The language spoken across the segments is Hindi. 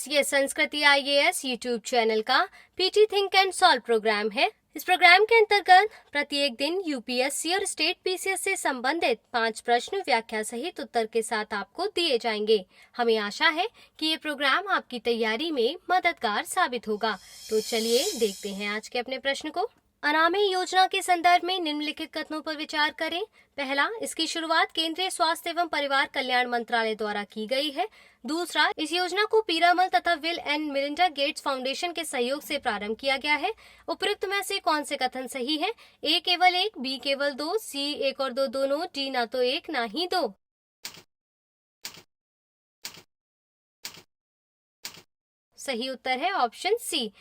ये संस्कृति आईएएस यूट्यूब चैनल का PT think and solve program है। इस प्रोग्राम के अंतर्गत प्रत्येक दिन यूपीएससी और स्टेट पीसीएस से संबंधित 5 प्रश्न व्याख्या सहित उत्तर के साथ आपको दिए जाएंगे। हमें आशा है कि ये प्रोग्राम आपकी तैयारी में मददगार साबित होगा। तो चलिए देखते हैं आज के अपने प्रश्न को। अनामय योजना के संदर्भ में निम्नलिखित कथनों पर विचार करें। पहला, इसकी शुरुआत केंद्रीय स्वास्थ्य एवं परिवार कल्याण मंत्रालय द्वारा की गई है। दूसरा, इस योजना को पीरामल तथा will and Melinda Gates foundation के सहयोग से प्रारंभ किया गया है। उपयुक्त में से कौन से कथन सही है? ए केवल एक, बी केवल दो, सी एक और दो दोनों, डी ना तो एक ना ही दो। सही उत्तर है ऑप्शन सी।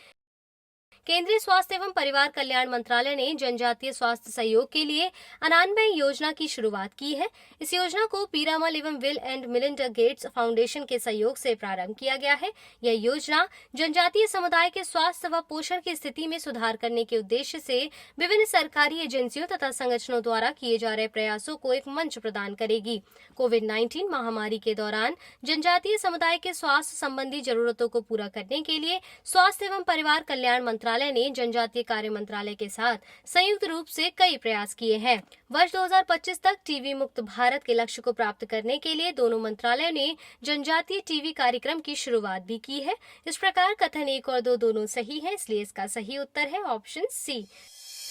केंद्रीय स्वास्थ्य एवं परिवार कल्याण मंत्रालय ने जनजातीय स्वास्थ्य सहयोग के लिए अनामय योजना की शुरुआत की है। इस योजना को पीरामल एवं will and Melinda Gates foundation के सहयोग से प्रारंभ किया गया है। यह योजना जनजातीय समुदाय के स्वास्थ्य व पोषण की स्थिति में सुधार करने के उद्देश्य से विभिन्न सरकारी एजेंसियों तथा संगठनों द्वारा किए जा रहे प्रयासों को एक मंच प्रदान करेगी। कोविड-19 महामारी के दौरान जनजातीय समुदाय के स्वास्थ्य संबंधी जरूरतों को पूरा करने के लिए स्वास्थ्य एवं परिवार कल्याण मंत्रालय ने जनजातीय कार्य मंत्रालय के साथ संयुक्त रूप से कई प्रयास किए हैं। वर्ष 2025 तक टीबी मुक्त भारत के लक्ष्य को प्राप्त करने के लिए दोनों मंत्रालयों ने जनजातीय टीबी कार्यक्रम की शुरुआत भी की है। इस प्रकार कथन 1 और 2 दोनों सही है, इसलिए इसका सही उत्तर है ऑप्शन सी।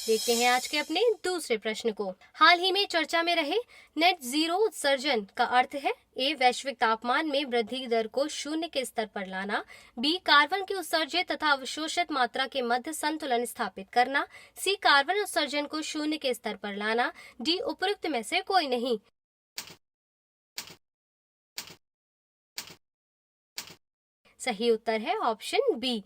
देखते हैं आज के अपने दूसरे प्रश्न को। हाल ही में चर्चा में रहे नेट जीरो उत्सर्जन का अर्थ है ए, वैश्विक तापमान में वृद्धि दर को शून्य के स्तर पर लाना, बी, कार्बन की उत्सर्जित तथा अवशोषित मात्रा के मध्य संतुलन स्थापित करना, सी, कार्बन उत्सर्जन को शून्य के स्तर पर लाना, डी, उपयुक्त में से कोई नहीं। सही उत्तर है ऑप्शन बी।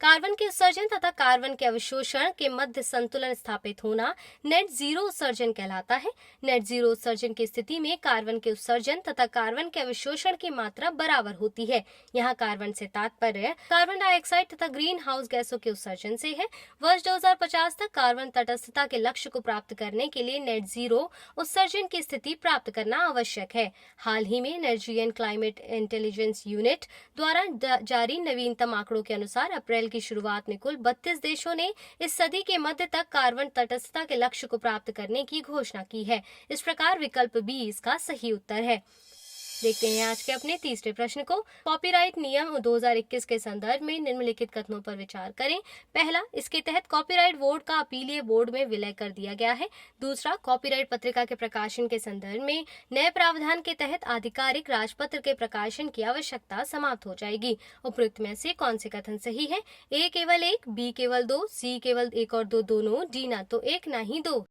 कार्बन के उत्सर्जन तथा कार्बन के अवशोषण के मध्य संतुलन स्थापित होना नेट जीरो उत्सर्जन कहलाता है। नेट जीरो उत्सर्जन की स्थिति में कार्बन के उत्सर्जन तथा कार्बन के अवशोषण की मात्रा बराबर होती है। यहाँ कार्बन से तात्पर्य कार्बन डाइऑक्साइड तथा ग्रीन हाउस गैसों के उत्सर्जन से है। वर्ष 2050 तक कार्बन तटस्थता के लक्ष्य को प्राप्त करने के लिए नेट जीरो उत्सर्जन की स्थिति प्राप्त करना आवश्यक है। हाल ही में energy and climate intelligence unit द्वारा जारी नवीनतम आंकड़ों के अनुसार अप्रैल की शुरुआत में कुल 32 देशों ने इस सदी के मध्य तक कार्बन तटस्थता के लक्ष्य को प्राप्त करने की घोषणा की है। इस प्रकार विकल्प बी इसका सही उत्तर है। देखते हैं आज के अपने तीसरे प्रश्न को। कॉपीराइट नियम 2021 के संदर्भ में निम्नलिखित कथनों पर विचार करें। पहला, इसके तहत कॉपीराइट बोर्ड का अपीलीय बोर्ड में विलय कर दिया गया है। दूसरा, कॉपीराइट पत्रिका के प्रकाशन के संदर्भ में नए प्रावधान के तहत आधिकारिक राजपत्र के प्रकाशन की आवश्यकता समाप्त हो जाएगी। उपयुक्त में से कौन से कथन सही है? ए केवल एक, बी केवल दो, सी केवल एक और दो दोनों, डी ना तो एक ना ही दो।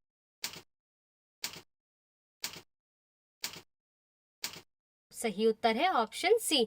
सही उत्तर है ऑप्शन सी।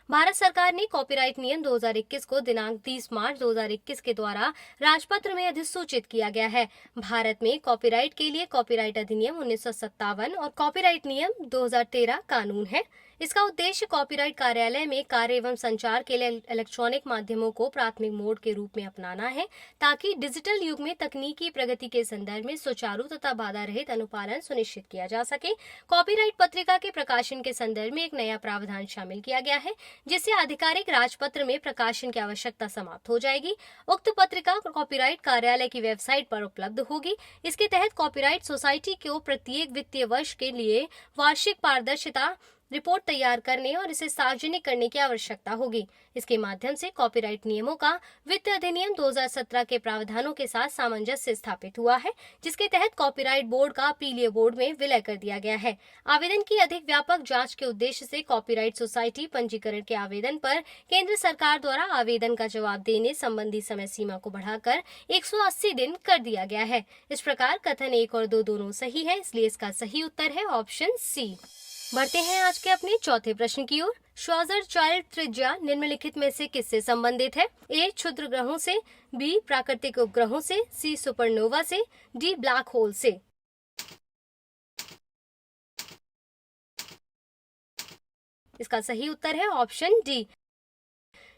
भारत सरकार ने कॉपीराइट नियम 2021 को दिनांक 30 मार्च 2021 के द्वारा राजपत्र में अधिसूचित किया गया है। भारत में कॉपीराइट के लिए कॉपीराइट अधिनियम 1957 और कॉपीराइट नियम 2013 कानून है। इसका उद्देश्य कॉपीराइट कार्यालय में कार्य एवं संचार के लिए इलेक्ट्रॉनिक माध्यमों को प्राथमिक मोड के रूप में अपनाना है, ताकि डिजिटल युग में तकनीकी प्रगति के संदर्भ में सुचारू तथा बाधा रहित अनुपालन सुनिश्चित किया जा सके। कॉपीराइट पत्रिका के प्रकाशन के संदर्भ में एक नया प्रावधान शामिल किया गया है, जिससे आधिकारिक राजपत्र में प्रकाशन की आवश्यकता समाप्त हो जाएगी। उक्त पत्रिका कॉपीराइट कार्यालय की वेबसाइट पर उपलब्ध होगी। इसके तहत कॉपीराइट सोसाइटी को प्रत्येक वित्तीय वर्ष के लिए वार्षिक पारदर्शिता रिपोर्ट तैयार करने और इसे सार्वजनिक करने की आवश्यकता होगी। इसके माध्यम से कॉपीराइट नियमों का वित्त अधिनियम 2017 के प्रावधानों के साथ सामंजस्य स्थापित हुआ है, जिसके तहत कॉपीराइट बोर्ड का अपीलीय बोर्ड में विलय कर दिया गया है। आवेदन की अधिक व्यापक जांच के उद्देश्य से कॉपीराइट सोसाइटी पंजीकरण के आवेदन पर केंद्र सरकार द्वारा आवेदन का जवाब देने संबंधी समय सीमा को बढ़ाकर 180 दिन कर दिया गया है। इस प्रकार कथन 1 और 2 दोनों सही है, इसलिए इसका सही उत्तर है ऑप्शन सी। बढ़ते हैं आज के अपने चौथे प्रश्न की ओर। श्वाजर चाइल्ड त्रिज्या निम्नलिखित में से किससे संबंधित है? ए, क्षुद्र ग्रहों से, बी, प्राकृतिक उपग्रहों से, सी, सुपरनोवा से, डी, ब्लैक होल से। इसका सही उत्तर है ऑप्शन डी।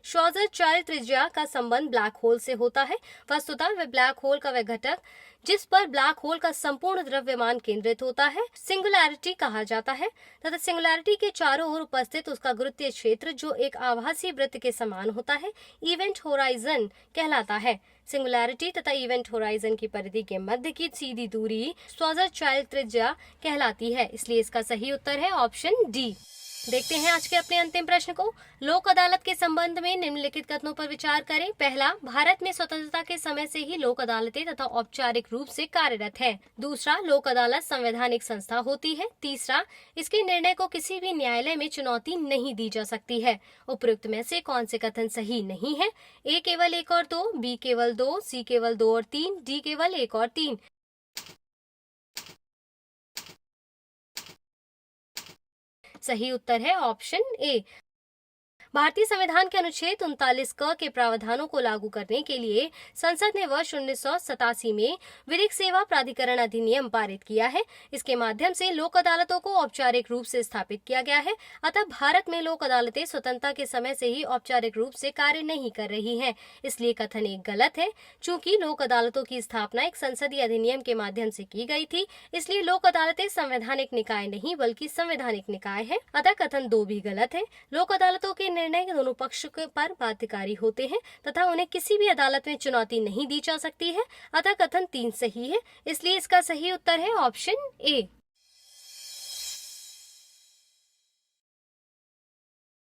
श्वार्ज़चिल्ड त्रिज्या का संबंध ब्लैक होल से होता है। वस्तुतः वह ब्लैक होल का वह घटक जिस पर ब्लैक होल का संपूर्ण द्रव्यमान केंद्रित होता है सिंगुलैरिटी कहा जाता है तथा सिंगुलैरिटी के चारों ओर उपस्थित उसका गुरुत्वीय क्षेत्र जो एक आभासी वृत्त के समान होता है इवेंट होराइजन कहलाता है। सिंगुलैरिटी तथा इवेंट होराइजन की परिधि के मध्य की सीधी दूरी श्वार्ज़चिल्ड त्रिज्या कहलाती है, इसलिए इसका सही उत्तर है ऑप्शन डी। देखते हैं आज के अपने अंतिम प्रश्न को। लोक अदालत के संबंध में निम्नलिखित कथनों पर विचार करें। पहला, भारत में स्वतंत्रता के समय से ही लोक अदालतें तथा औपचारिक रूप से कार्यरत है। दूसरा, लोक अदालत संवैधानिक संस्था होती है। तीसरा, इसके निर्णय को किसी भी न्यायालय में चुनौती नहीं दी जा सकती है। उपयुक्त में से कौन से कथन सही नहीं है? ए केवल 1 और 2, बी केवल 2, सी केवल 2 और 3, डी केवल 1 और 3। सही उत्तर है ऑप्शन ए। भारतीय संविधान के अनुच्छेद 39 क के प्रावधानों को लागू करने के लिए संसद ने वर्ष 1987 में विधिक सेवा प्राधिकरण अधिनियम पारित किया है। इसके माध्यम से लोक अदालतों को औपचारिक रूप से स्थापित किया गया है। अतः भारत में लोक अदालतें स्वतंत्रता के समय से ही औपचारिक रूप से कार्य नहीं कर रही हैं। इसलिए कथन एक गलत है। चूंकि लोक अदालतों की स्थापना एक संसदीय अधिनियम के माध्यम से की गई थी, इसलिए लोक अदालतें संवैधानिक निकाय नहीं बल्कि संवैधानिक निकाय है। अतः कथन 2 भी गलत है। लोक अदालतों के निर्णय दोनों पक्ष पर बाध्यकारी होते हैं तथा उन्हें किसी भी अदालत में चुनौती नहीं दी जा सकती है। अतः कथन 3 सही है, इसलिए इसका सही उत्तर है ऑप्शन ए।